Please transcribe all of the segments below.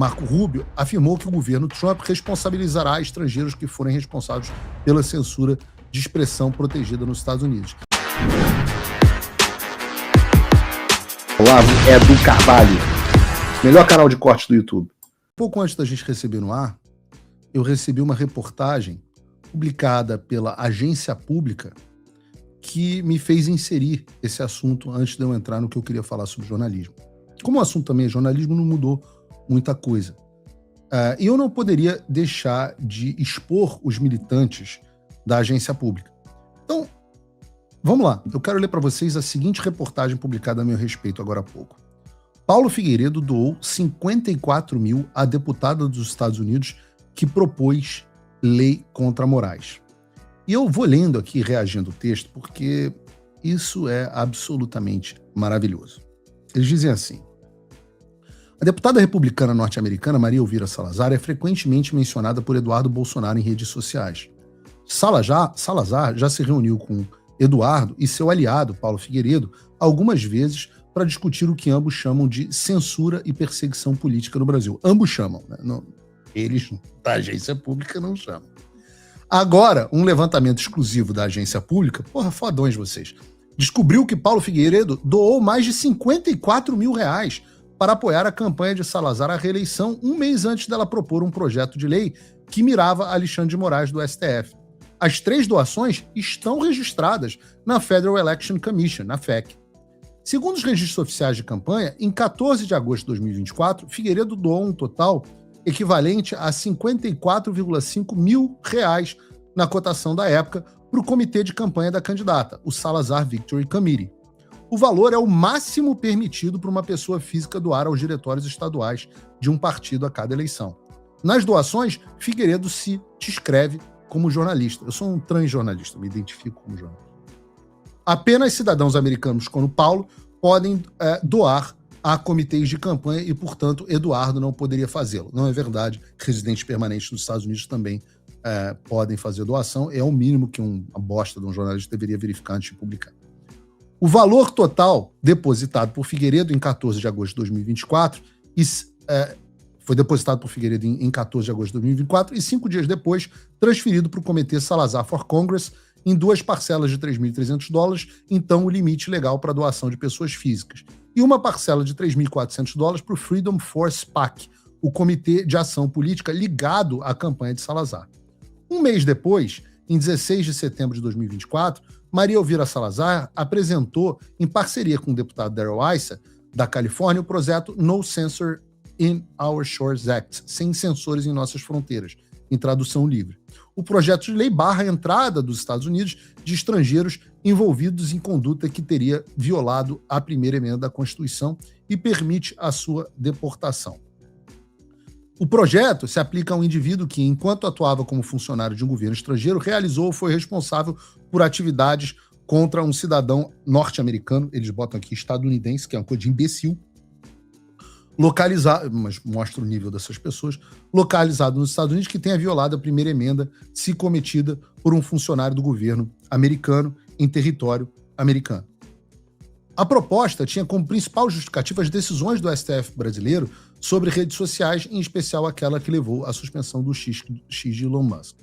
Marco Rubio, afirmou que o governo Trump responsabilizará estrangeiros que forem responsáveis pela censura de expressão protegida nos Estados Unidos. Olá, Edu Carvalho, melhor canal de corte do YouTube. Pouco antes da gente receber no ar, eu recebi uma reportagem publicada pela agência pública que me fez inserir esse assunto antes de eu entrar no que eu queria falar sobre jornalismo. Como o assunto também é jornalismo, não mudou muita coisa. E eu não poderia deixar de expor os militantes da agência pública. Então, vamos lá. Eu quero ler para vocês a seguinte reportagem publicada a meu respeito agora há pouco. Paulo Figueiredo doou 54 mil à deputada dos Estados Unidos que propôs lei contra Moraes. E eu vou lendo aqui, reagindo ao texto, porque isso é absolutamente maravilhoso. Eles dizem assim: a deputada republicana norte-americana Maria Elvira Salazar é frequentemente mencionada por Eduardo Bolsonaro em redes sociais. Salazar já se reuniu com Eduardo e seu aliado, Paulo Figueiredo, algumas vezes para discutir o que ambos chamam de censura e perseguição política no Brasil. Ambos chamam, né? Não, eles da agência pública não chamam. Agora, um levantamento exclusivo da agência pública, fodões vocês, descobriu que Paulo Figueiredo doou mais de 54 mil reais para apoiar a campanha de Salazar à reeleição um mês antes dela propor um projeto de lei que mirava Alexandre de Moraes do STF. As 3 doações estão registradas na Federal Election Commission, na FEC. Segundo os registros oficiais de campanha, em 14 de agosto de 2024, Figueiredo doou um total equivalente a 54,5 mil reais na cotação da época para o comitê de campanha da candidata, o Salazar Victory Committee. O valor é o máximo permitido para uma pessoa física doar aos diretórios estaduais de um partido a cada eleição. Nas doações, Figueiredo se descreve como jornalista. Eu sou um transjornalista, me identifico como jornalista. Apenas cidadãos americanos como Paulo podem doar a comitês de campanha e, portanto, Eduardo não poderia fazê-lo. Não é verdade. Residentes permanentes dos Estados Unidos também podem fazer doação. É o mínimo que uma bosta de um jornalista deveria verificar antes de publicar. O valor total depositado por Figueiredo em 14 de agosto de 2024 foi depositado por Figueiredo em 14 de agosto de 2024 e 5 dias depois transferido para o Comitê Salazar for Congress em 2 parcelas de $3.300, então o limite legal para doação de pessoas físicas, e uma parcela de $3.400 para o Freedom Force PAC, o comitê de ação política ligado à campanha de Salazar. Um mês depois, em 16 de setembro de 2024, Maria Elvira Salazar apresentou, em parceria com o deputado Darrell Issa, da Califórnia, o projeto No Censor in Our Shores Act, sem censores em nossas fronteiras, em tradução livre. O projeto de lei barra a entrada dos Estados Unidos de estrangeiros envolvidos em conduta que teria violado a primeira emenda da Constituição e permite a sua deportação. O projeto se aplica a um indivíduo que, enquanto atuava como funcionário de um governo estrangeiro, realizou ou foi responsável por atividades contra um cidadão norte-americano, eles botam aqui estadunidense, que é uma coisa de imbecil, localizado, mas mostra o nível dessas pessoas, localizado nos Estados Unidos, que tenha violado a primeira emenda se cometida por um funcionário do governo americano em território americano. A proposta tinha como principal justificativa as decisões do STF brasileiro sobre redes sociais, em especial aquela que levou à suspensão do X de Elon Musk.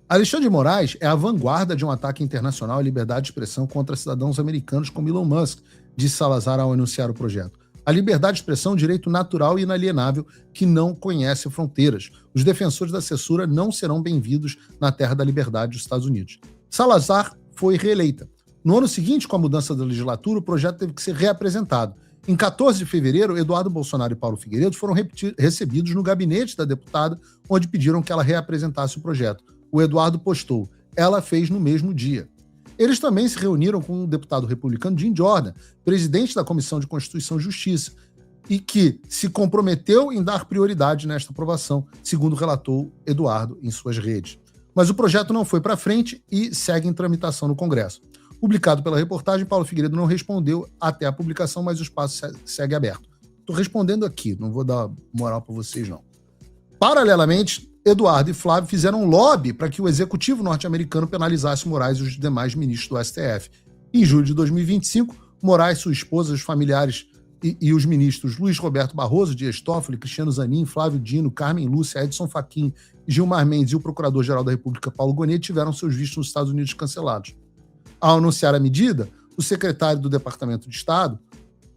Alexandre de Moraes é a vanguarda de um ataque internacional à liberdade de expressão contra cidadãos americanos como Elon Musk, disse Salazar ao anunciar o projeto. A liberdade de expressão é um direito natural e inalienável que não conhece fronteiras. Os defensores da censura não serão bem-vindos na terra da liberdade dos Estados Unidos. Salazar foi reeleita. No ano seguinte, com a mudança da legislatura, o projeto teve que ser reapresentado. Em 14 de fevereiro, Eduardo Bolsonaro e Paulo Figueiredo foram recebidos no gabinete da deputada, onde pediram que ela reapresentasse o projeto. O Eduardo postou: ela fez no mesmo dia. Eles também se reuniram com o deputado republicano Jim Jordan, presidente da Comissão de Constituição e Justiça, e que se comprometeu em dar prioridade nesta aprovação, segundo relatou Eduardo em suas redes. Mas o projeto não foi para frente e segue em tramitação no Congresso. Publicado pela reportagem, Paulo Figueiredo não respondeu até a publicação, mas o espaço segue aberto. Estou respondendo aqui, não vou dar moral para vocês, não. Paralelamente, Eduardo e Flávio fizeram um lobby para que o executivo norte-americano penalizasse Moraes e os demais ministros do STF. Em julho de 2025, Moraes, sua esposa e os familiares e os ministros Luiz Roberto Barroso, Dias Toffoli, Cristiano Zanin, Flávio Dino, Carmen Lúcia, Edson Fachin, Gilmar Mendes e o Procurador-Geral da República, Paulo Gonet, tiveram seus vistos nos Estados Unidos cancelados. Ao anunciar a medida, o secretário do Departamento de Estado,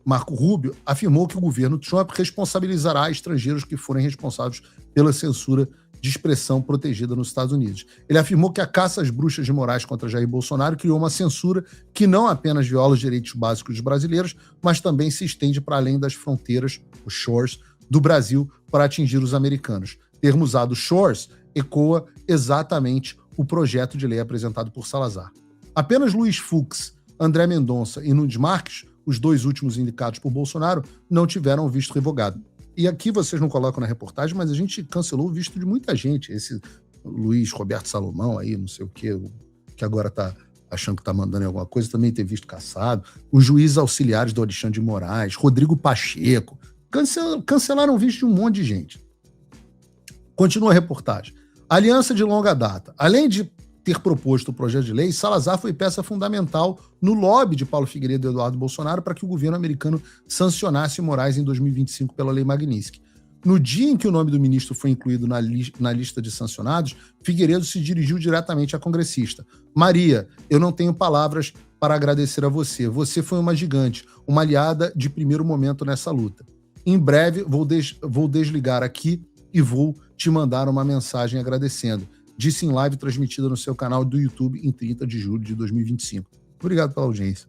Marco Rubio, afirmou que o governo Trump responsabilizará estrangeiros que forem responsáveis pela censura de expressão protegida nos Estados Unidos. Ele afirmou que a caça às bruxas de Moraes contra Jair Bolsonaro criou uma censura que não apenas viola os direitos básicos dos brasileiros, mas também se estende para além das fronteiras, os shores, do Brasil para atingir os americanos. O termo usado, shores, ecoa exatamente o projeto de lei apresentado por Salazar. Apenas Luiz Fux, André Mendonça e Nunes Marques, os dois últimos indicados por Bolsonaro, não tiveram o visto revogado. E aqui vocês não colocam na reportagem, mas a gente cancelou o visto de muita gente. Esse Luiz Roberto Salomão aí, não sei o quê, que agora tá achando que tá mandando alguma coisa, também tem visto caçado. Os juízes auxiliares do Alexandre de Moraes, Rodrigo Pacheco, cancelaram o visto de um monte de gente. Continua a reportagem. Aliança de longa data. Além de ter proposto o projeto de lei, Salazar foi peça fundamental no lobby de Paulo Figueiredo e Eduardo Bolsonaro para que o governo americano sancionasse Moraes em 2025 pela Lei Magnitsky. No dia em que o nome do ministro foi incluído na lista de sancionados, Figueiredo se dirigiu diretamente à congressista. Maria, eu não tenho palavras para agradecer a você. Você foi uma gigante, uma aliada de primeiro momento nessa luta. Em breve vou desligar aqui e vou te mandar uma mensagem agradecendo. Disse em live transmitida no seu canal do YouTube em 30 de julho de 2025. Obrigado pela audiência.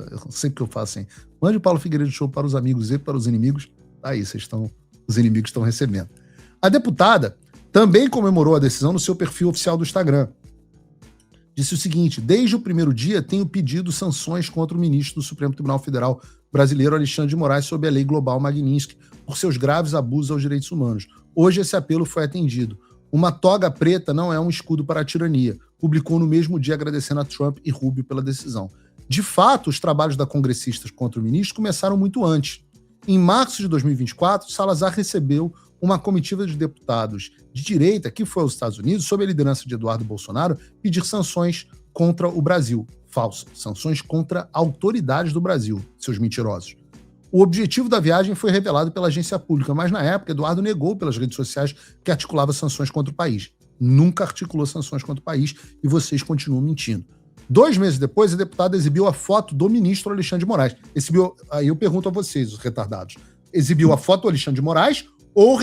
Eu sei que eu faço assim. Mande o Paulo Figueiredo Show para os amigos e para os inimigos. Aí, os inimigos estão recebendo. A deputada também comemorou a decisão no seu perfil oficial do Instagram. Disse o seguinte: desde o primeiro dia tenho pedido sanções contra o ministro do Supremo Tribunal Federal brasileiro Alexandre de Moraes sob a Lei Global Magnitsky por seus graves abusos aos direitos humanos. Hoje esse apelo foi atendido. Uma toga preta não é um escudo para a tirania, publicou no mesmo dia agradecendo a Trump e Rubio pela decisão. De fato, os trabalhos da congressistas contra o ministro começaram muito antes. Em março de 2024, Salazar recebeu uma comitiva de deputados de direita que foi aos Estados Unidos, sob a liderança de Eduardo Bolsonaro, pedir sanções contra o Brasil. Falso. Sanções contra autoridades do Brasil, seus mentirosos. O objetivo da viagem foi revelado pela agência pública, mas na época Eduardo negou pelas redes sociais que articulava sanções contra o país. Nunca articulou sanções contra o país e vocês continuam mentindo. 2 meses depois, a deputada exibiu a foto do ministro Alexandre de Moraes. Aí eu pergunto a vocês, os retardados, exibiu a foto do Alexandre de Moraes ou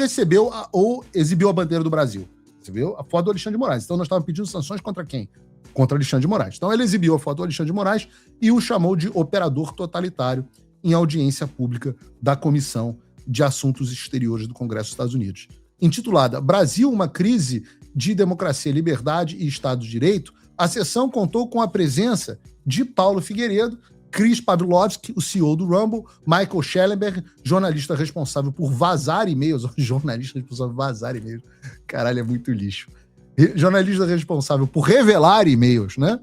exibiu a bandeira do Brasil? Exibiu a foto do Alexandre de Moraes. Então nós estávamos pedindo sanções contra quem? Contra Alexandre de Moraes. Então ele exibiu a foto do Alexandre de Moraes e o chamou de operador totalitário em audiência pública da Comissão de Assuntos Exteriores do Congresso dos Estados Unidos. Intitulada Brasil, uma crise de democracia, liberdade e Estado de Direito, a sessão contou com a presença de Paulo Figueiredo, Chris Pavlovski, o CEO do Rumble, Michael Schellenberg, jornalista responsável por vazar e-mails, jornalista responsável por vazar e-mails, caralho, é muito lixo, jornalista responsável por revelar e-mails, né,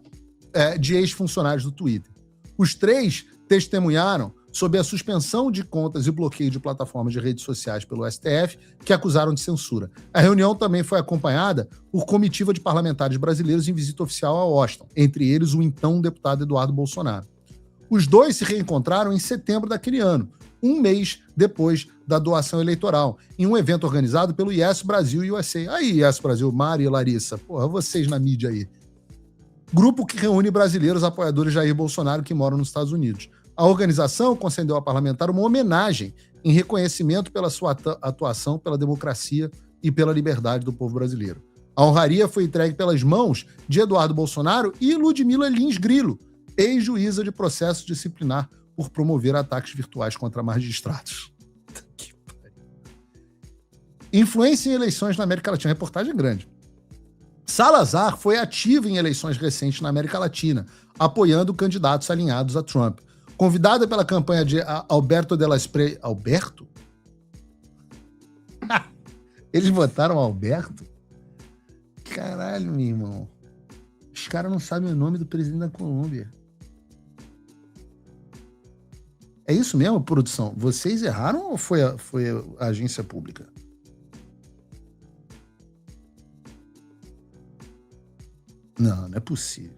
de ex-funcionários do Twitter. Os 3 testemunharam sob a suspensão de contas e bloqueio de plataformas de redes sociais pelo STF, que acusaram de censura. A reunião também foi acompanhada por comitiva de parlamentares brasileiros em visita oficial a Washington, entre eles o então deputado Eduardo Bolsonaro. Os dois se reencontraram em setembro daquele ano, um mês depois da doação eleitoral, em um evento organizado pelo Yes Brasil e USA. Aí, Yes Brasil, Mari e Larissa, porra, vocês na mídia aí. Grupo que reúne brasileiros apoiadores de Jair Bolsonaro que moram nos Estados Unidos. A organização concedeu ao parlamentar uma homenagem em reconhecimento pela sua atuação pela democracia e pela liberdade do povo brasileiro. A honraria foi entregue pelas mãos de Eduardo Bolsonaro e Ludmila Lins Grilo, ex-juíza de processo disciplinar por promover ataques virtuais contra magistrados. Influência em eleições na América Latina. A reportagem é grande. Salazar foi ativo em eleições recentes na América Latina, apoiando candidatos alinhados a Trump. Convidada pela campanha de Alberto de la Espriella... Alberto? Eles votaram Alberto? Caralho, meu irmão. Os caras não sabem o nome do presidente da Colômbia. É isso mesmo, produção? Vocês erraram ou foi a agência pública? Não, não é possível.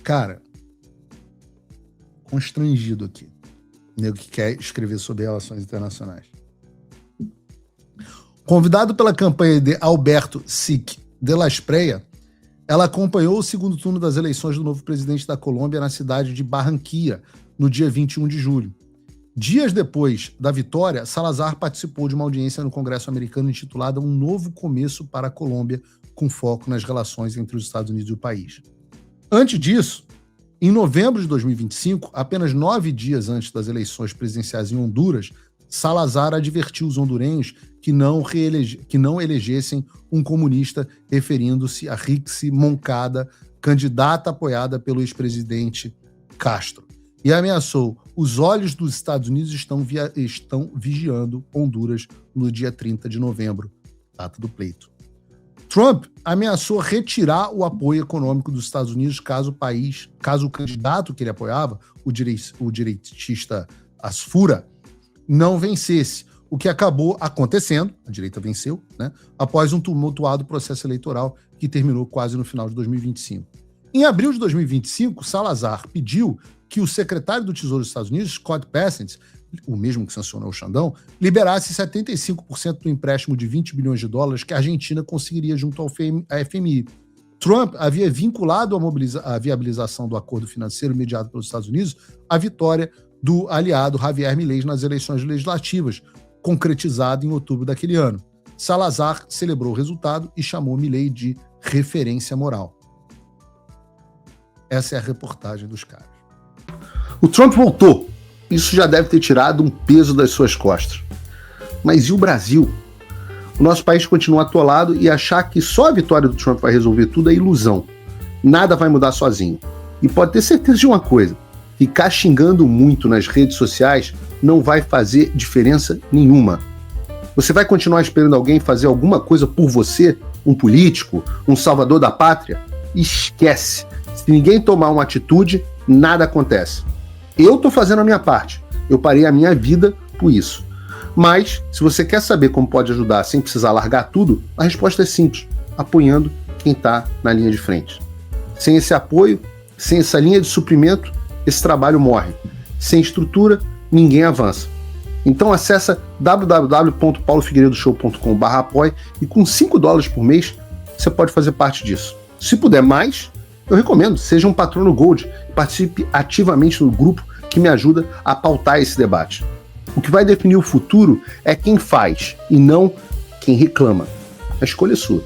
Cara, constrangido aqui. Nego que quer escrever sobre relações internacionais. Convidado pela campanha de Alberto Sic de la Espriella, ela acompanhou o segundo turno das eleições do novo presidente da Colômbia na cidade de Barranquilla, no dia 21 de julho. Dias depois da vitória, Salazar participou de uma audiência no Congresso americano intitulada Um Novo Começo para a Colômbia, com foco nas relações entre os Estados Unidos e o país. Antes disso, em novembro de 2025, apenas 9 dias antes das eleições presidenciais em Honduras, Salazar advertiu os hondurenhos que não elegessem um comunista, referindo-se a Rixi Moncada, candidata apoiada pelo ex-presidente Castro, e ameaçou: os olhos dos Estados Unidos estão vigiando Honduras no dia 30 de novembro, data do pleito. Trump ameaçou retirar o apoio econômico dos Estados Unidos caso o candidato que ele apoiava, o direitista Asfura, não vencesse, o que acabou acontecendo, a direita venceu, né, após um tumultuado processo eleitoral que terminou quase no final de 2025. Em abril de 2025, Salazar pediu que o secretário do Tesouro dos Estados Unidos, Scott Bessent, o mesmo que sancionou o Xandão, liberasse 75% do empréstimo de 20 bilhões de dólares que a Argentina conseguiria junto ao FMI. Trump havia vinculado a viabilização do acordo financeiro mediado pelos Estados Unidos à vitória do aliado Javier Milei nas eleições legislativas, concretizado em outubro daquele ano. Salazar celebrou o resultado e chamou Milei de referência moral. Essa é a reportagem dos caras. O Trump voltou. Isso já deve ter tirado um peso das suas costas. Mas e o Brasil? O nosso país continua atolado e achar que só a vitória do Trump vai resolver tudo é ilusão. Nada vai mudar sozinho. E pode ter certeza de uma coisa: ficar xingando muito nas redes sociais não vai fazer diferença nenhuma. Você vai continuar esperando alguém fazer alguma coisa por você? Um político? Um salvador da pátria? Esquece. Se ninguém tomar uma atitude, nada acontece. Eu tô fazendo a minha parte. Eu parei a minha vida por isso. Mas, se você quer saber como pode ajudar sem precisar largar tudo, a resposta é simples: apoiando quem está na linha de frente. Sem esse apoio, sem essa linha de suprimento, esse trabalho morre. Sem estrutura, ninguém avança. Então acessa www.paulofigueiredoshow.com/apoie e com $5 por mês você pode fazer parte disso. Se puder mais, eu recomendo, seja um patrono Gold e participe ativamente no grupo que me ajuda a pautar esse debate. O que vai definir o futuro é quem faz e não quem reclama. A escolha é sua.